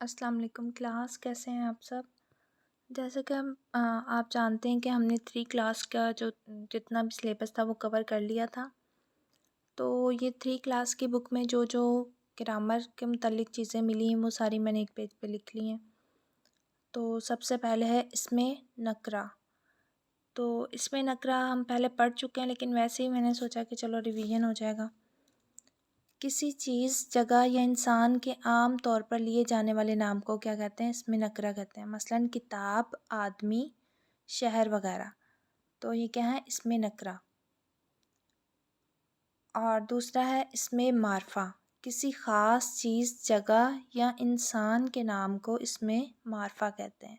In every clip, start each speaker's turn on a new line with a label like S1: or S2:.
S1: अस्सलाम वालेकुम क्लास, कैसे हैं आप सब। जैसे कि आप जानते हैं कि हमने 3 क्लास का जो जितना भी सिलेबस था वो कवर कर लिया था। तो ये 3 क्लास की बुक में जो जो ग्रामर के मुतल्लिक़ चीज़ें मिली हैं वो सारी मैंने एक पेज पे लिख ली हैं। तो सबसे पहले है इसमें नकरा। तो इसमें नकरा हम पहले पढ़ चुके हैं, लेकिन वैसे ही मैंने सोचा कि चलो रिवीजन हो जाएगा। किसी चीज़, जगह या इंसान के आम तौर पर लिए जाने वाले नाम को क्या कहते हैं? इसमें नकरा कहते हैं। मसलन किताब, आदमी, शहर वगैरह। तो ये क्या है? इसमें नकरा। और दूसरा है इसमें मारफा। किसी ख़ास चीज़, जगह या इंसान के नाम को इसमें मारफा कहते हैं।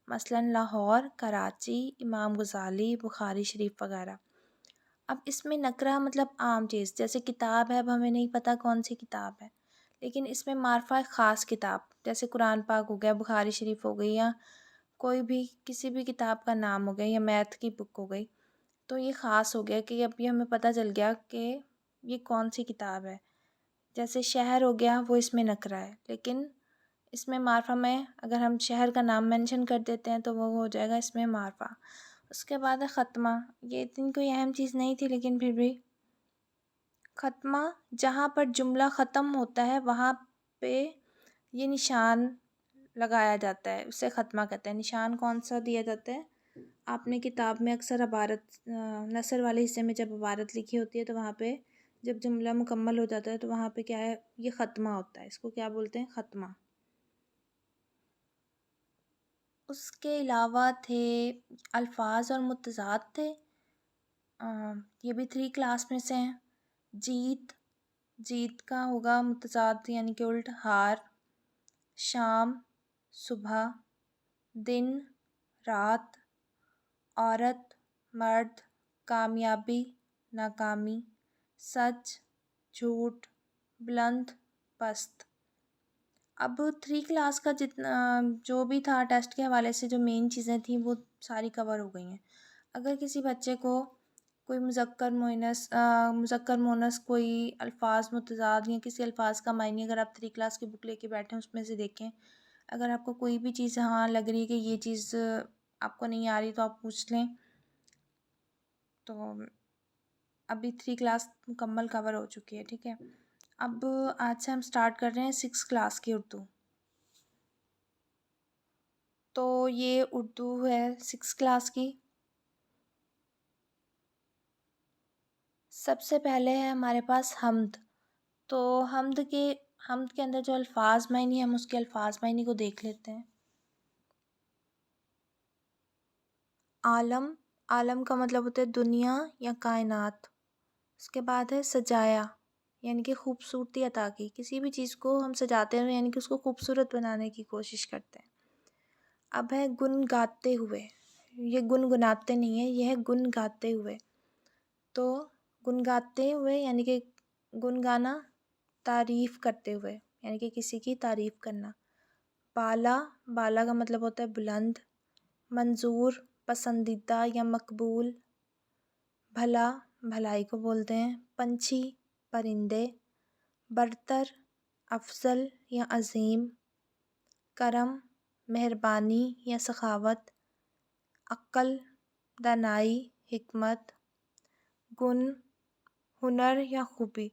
S1: मसलन लाहौर, कराची, इमाम गज़ाली, बुखारी शरीफ वगैरह। अब इसमें नकरा मतलब आम चीज़, जैसे किताब है, अब हमें नहीं पता कौन सी किताब है, लेकिन इसमें मारफा है ख़ास किताब, जैसे कुरान पाक हो गया, बुखारी शरीफ हो गई, या कोई भी किसी भी किताब का नाम हो गया, या मैथ की बुक हो गई। तो ये ख़ास हो गया कि अब ये हमें पता चल गया कि ये कौन सी किताब है। जैसे शहर हो गया, वो इसमें नकरा है, लेकिन इसमें मारफा में अगर हम शहर का नाम मेंशन कर देते हैं तो वो हो जाएगा इसमें मारफा। उसके बाद है ख़त्मा। ये इतनी कोई अहम चीज़ नहीं थी, लेकिन फिर भी ख़त्मा, जहाँ पर जुमला ख़त्म होता है वहाँ पे ये निशान लगाया जाता है, उसे ख़त्मा कहते हैं। निशान कौन सा दिया जाता है? आपने किताब में अक्सर इबारत नसर वाले हिस्से में जब इबारत लिखी होती है तो वहाँ पे जब जुमला मुकम्मल हो जाता है तो वहाँ पे क्या है? ये ख़त्मा होता है। इसको क्या बोलते हैं? ख़त्मा। उसके अलावा थे अल्फाज और मुतज़ाद थे। अ, ये भी 3 क्लास में से हैं। जीत, जीत का होगा मुतज़ाद यानी कि उल्ट हार। शाम, सुबह। दिन, रात। औरत, मर्द। कामयाबी, नाकामी। सच, झूठ। बुलंद, पस्त। अब 3 क्लास का जितना जो भी था टेस्ट के हवाले से जो मेन चीज़ें थी वो सारी कवर हो गई हैं। अगर किसी बच्चे को कोई मुज़क्कर मुअन्नस कोई अल्फाज मुतज़ाद या किसी अल्फाज का मायने, अगर आप 3 क्लास की बुक लेके बैठे हैं उसमें से देखें, अगर आपको कोई भी चीज़ हाँ लग रही है कि ये चीज़ आपको नहीं आ रही तो आप पूछ लें। तो अभी 3 क्लास मुकम्मल कवर हो चुकी है, ठीक है। अब आज से हम स्टार्ट कर रहे हैं 6 क्लास की उर्दू। तो ये उर्दू है 6 क्लास की। सबसे पहले है हमारे पास हम्द। तो हम्द के अंदर जो अल्फाज मायने, हम उसके अल्फाज मायने को देख लेते हैं। आलम, आलम का मतलब होता है दुनिया या कायनात। उसके बाद है सजाया, यानी कि खूबसूरती अता की। किसी भी चीज़ को हम सजाते हैं यानी कि उसको खूबसूरत बनाने की कोशिश करते हैं। अब है गुन गाते हुए। ये गुनगुनाते नहीं है, ये है गुन गाते हुए। तो गुन गाते हुए यानी कि गुन गाना, तारीफ़ करते हुए यानी कि किसी की तारीफ़ करना। बाला, बाला का मतलब होता है बुलंद। मंजूर, पसंदीदा या मकबूल। भला, भलाई को बोलते हैं। पंछी, परिंदे। बरतर, अफजल या अज़ीम। करम, मेहरबानी या सखावत। अक्ल, दानाई, हिकमत। गुण, हुनर या खूबी।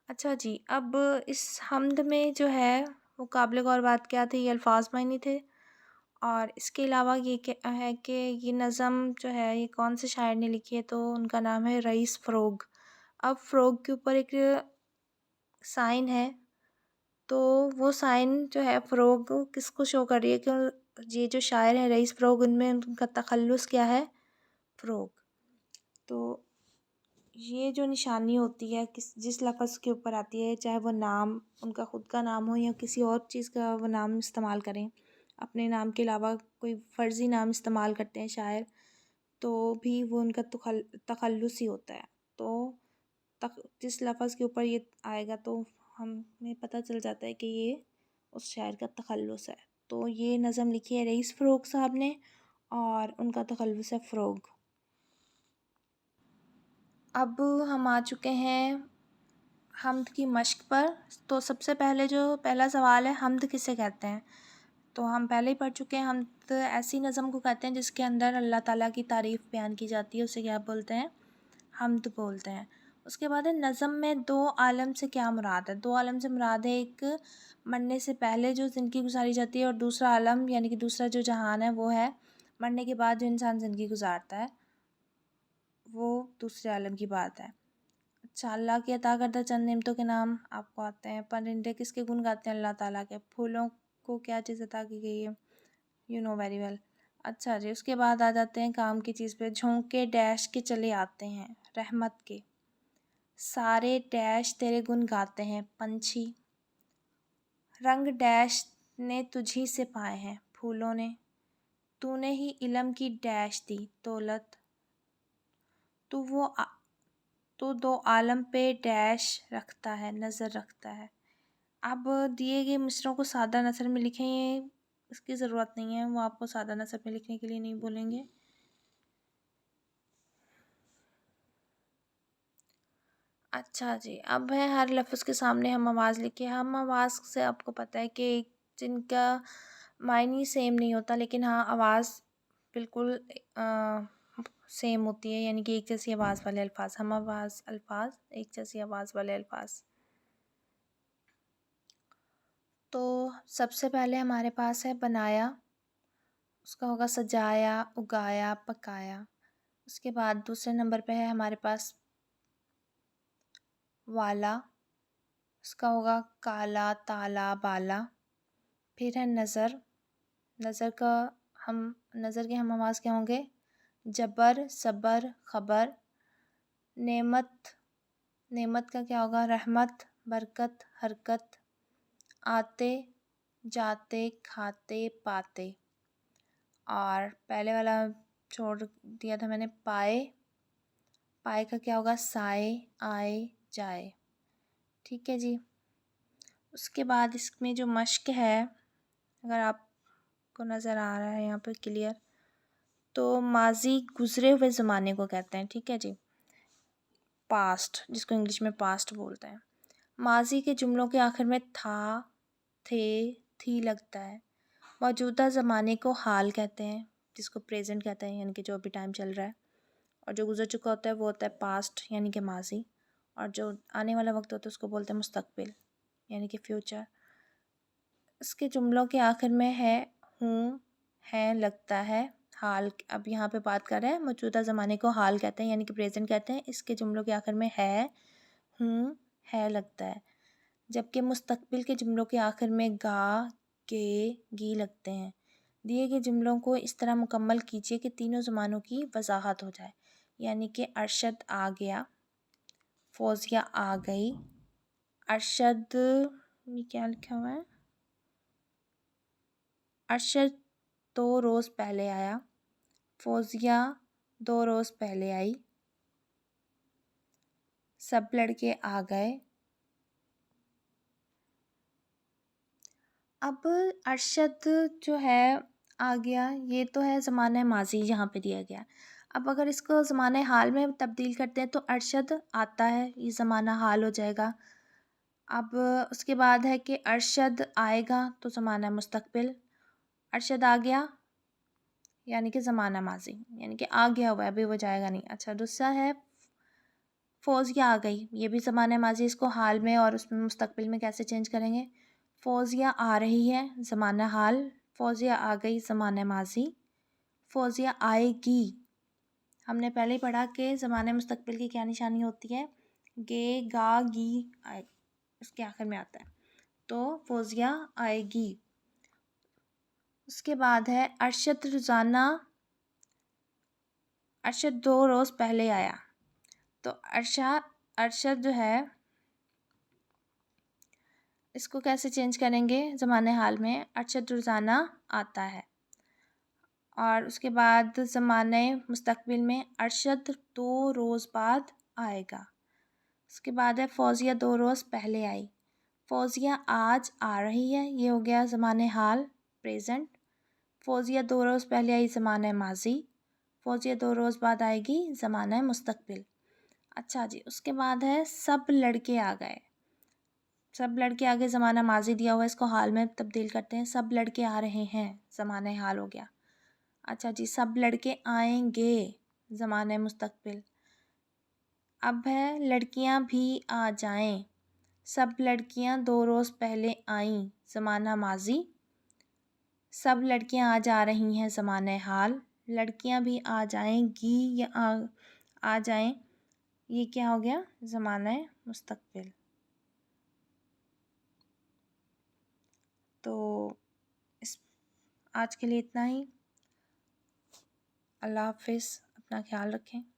S1: अच्छा जी, अब इस हम्द में जो है वो काबिल गौर बात क्या थी? ये अल्फाज मायने थे। और इसके अलावा ये क्या है कि ये नज़म जो है ये कौन से शायर ने लिखी है? तो उनका नाम है रईस फ़रोग़। अब फ़रोग़ के ऊपर एक साइन है, तो वो साइन जो है फ़रोग़ किसको शो कर रही है कि ये जो शायर हैं रईस फ़रोग़, उनमें उनका तख़ल्लुस क्या है? फ़रोग़। तो ये जो निशानी होती है जिस लफ़्ज़ के ऊपर आती है, चाहे वो नाम उनका ख़ुद का नाम हो या किसी और चीज़ का वो नाम इस्तेमाल करें, अपने नाम के अलावा कोई फ़र्ज़ी नाम इस्तेमाल करते हैं शायर, तो भी वो उनका तख़ल्लुस ही होता है। तो जिस लफ़्ज़ के ऊपर ये आएगा तो हमें पता चल जाता है कि ये उस शायर का तख़ल्लुस है। तो ये नज़म लिखी है रईस फ़रोग़ साहब ने और उनका तख़ल्लुस है फ़रोग़। अब हम आ चुके हैं हम्द की मश्क पर। तो सबसे पहले जो पहला सवाल है, हम्द किसे कहते हैं? तो हम पहले ही पढ़ चुके हैं, हम्द ऐसी नज़म को कहते हैं जिसके अंदर अल्लाह ताला की तारीफ़ बयान की जाती है, उसे क्या बोलते हैं? हम्द बोलते हैं। उसके बाद है नज़म में दो आलम से क्या मुराद है? दो आलम से मुराद है, एक मरने से पहले जो ज़िंदगी गुजारी जाती है, और दूसरा आलम यानी कि दूसरा जो जहान है वो है मरने के बाद जो इंसान ज़िंदगी गुजारता है, वो दूसरे आलम की बात है। अच्छा, अल्लाह की अता करदा चंद नेमतों के नाम आपको आते हैं। परिंदे किसके गुण गाते हैं? अल्लाह ताला के। फूलों को क्या चीज़ अता की गई है? You know very well. अच्छा जी, उसके बाद आ जाते हैं काम की चीज़ पे। झोंके डैश के चले आते हैं, रहमत के। सारे डैश तेरे गुण गाते हैं, पंछी। रंग डैश ने तुझी से पाए हैं, फूलों ने। तूने ही इल्म की डैश दी दौलत। तू वो तो दो आलम पे डैश रखता है, नज़र रखता है। अब दिए गए मिसरों को सादा नसर में लिखें, ये इसकी ज़रूरत नहीं है, वो आपको सादा नसर में लिखने के लिए नहीं बोलेंगे। अच्छा जी, अब है हर लफ्ज़ के सामने हम आवाज़ लिखिए। हम आवाज़ से आपको पता है कि जिनका मायने सेम नहीं होता, लेकिन हाँ आवाज़ बिल्कुल सेम होती है, यानी कि एक जैसी आवाज़ वाले अल्फाज। हम आवाज़ अल्फाज, एक जैसी आवाज़ वाले अल्फाज। तो सबसे पहले हमारे पास है बनाया, उसका होगा सजाया, उगाया, पकाया। उसके बाद दूसरे नंबर पे है हमारे पास वाला, उसका होगा काला, ताला, बाला। फिर है नज़र, नज़र का हम नज़र के हम आवाज़ क्या होंगे? जबर, सबर, खबर। नेमत, नेमत का क्या होगा? रहमत, बरकत, हरकत। आते, जाते, खाते, पाते। और पहले वाला छोड़ दिया था मैंने, पाए, पाए का क्या होगा? साए, आए, जाए। ठीक है जी। उसके बाद इसमें जो मश्क है, अगर आपको नज़र आ रहा है यहाँ पर क्लियर, तो माजी गुज़रे हुए ज़माने को कहते हैं। ठीक है जी, पास्ट, जिसको इंग्लिश में पास्ट बोलते हैं। माजी के जुमलों के आखिर में था, थे, थी लगता है। मौजूदा ज़माने को हाल कहते हैं, जिसको प्रेजेंट कहते हैं, यानी कि जो अभी टाइम चल रहा है। और जो गुजर चुका होता है वो होता है पास्ट, यानी कि माजी। और जो आने वाला वक्त होता है उसको बोलते हैं मुस्तकबिल, यानी कि फ्यूचर। इसके जुमलों के आखिर में है हूँ, है, लगता है, हाल। अब यहाँ पे बात कर रहे हैं मौजूदा ज़माने को हाल कहते हैं, यानी कि प्रेजेंट कहते हैं। इसके जुमलों के आखिर में है, हूँ, है, लगता है। जबकि मुस्तकबिल के जुमलों के आखिर में गा, के, गी लगते हैं। दिए गए जुमलों को इस तरह मुकम्मल कीजिए कि तीनों ज़मानों की वजाहत हो जाए, यानी कि अरशद आ गया, फौजिया आ गई। अरशद, ये क्या लिखा हुआ है? अरशद 2 रोज़ पहले आया, फौजिया 2 रोज़ पहले आई। सब लड़के आ गए। अब अरशद जो है आ गया, ये तो है ज़माना माजी यहाँ पे दिया गया। अब अगर इसको ज़माने हाल में तब्दील करते हैं तो अरशद आता है, ये ज़माना हाल हो जाएगा। अब उसके बाद है कि अरशद आएगा, तो ज़माना मुस्तकबिल। अरशद आ गया यानी कि ज़माना माजी, यानी कि आ गया हुआ है, अभी वो जाएगा नहीं। अच्छा, दूसरा है फौजिया आ गई, ये भी ज़माना माजी। इसको हाल में और उसमें मुस्तकबिल में कैसे चेंज करेंगे? फौजिया आ रही है, ज़माना हाल। फौजिया आ गई, ज़माना माजी। फौजिया आएगी, हमने पहले ही पढ़ा कि ज़माने मुस्तकबिल की क्या निशानी होती है? गे, गा, गी आए, इसके आखिर में आता है। तो फौजिया आएगी। उसके बाद है अरशद रोज़ाना, अरशद 2 रोज़ पहले आया। तो अरशद जो है इसको कैसे चेंज करेंगे ज़माने हाल में? अरशद रोज़ाना आता है। और उसके बाद ज़माने मुस्तकबिल में अरशद 2 रोज़ बाद आएगा। उसके बाद है फौजिया 2 रोज़ पहले आई। फौजिया आज आ रही है, ये हो गया ज़माने हाल, प्रेजेंट। फौजिया 2 रोज़ पहले आई, ज़माना माजी। फौजिया 2 रोज़ बाद आएगी, ज़माना मुस्तकबिल। अच्छा जी, उसके बाद है सब लड़के आ गए। सब लड़के आ गए ज़माना माज़ी दिया हुआ है, इसको हाल में तब्दील करते हैं। सब लड़के आ रहे हैं, ज़माना हाल हो गया। अच्छा जी, सब लड़के आएंगे, ज़माना मुस्तकबिल। अब है लड़कियां भी आ जाएं। सब लड़कियां 2 रोज़ पहले आईं, ज़माना माज़ी। सब लड़कियां आ जा रही हैं, ज़माना हाल। लड़कियां भी आ जाएंगी या आ जाएं, ये क्या हो गया, ज़माना मुस्तकबिल। तो इस आज के लिए इतना ही। अल्लाह हाफ़िज़, अपना ख्याल रखें।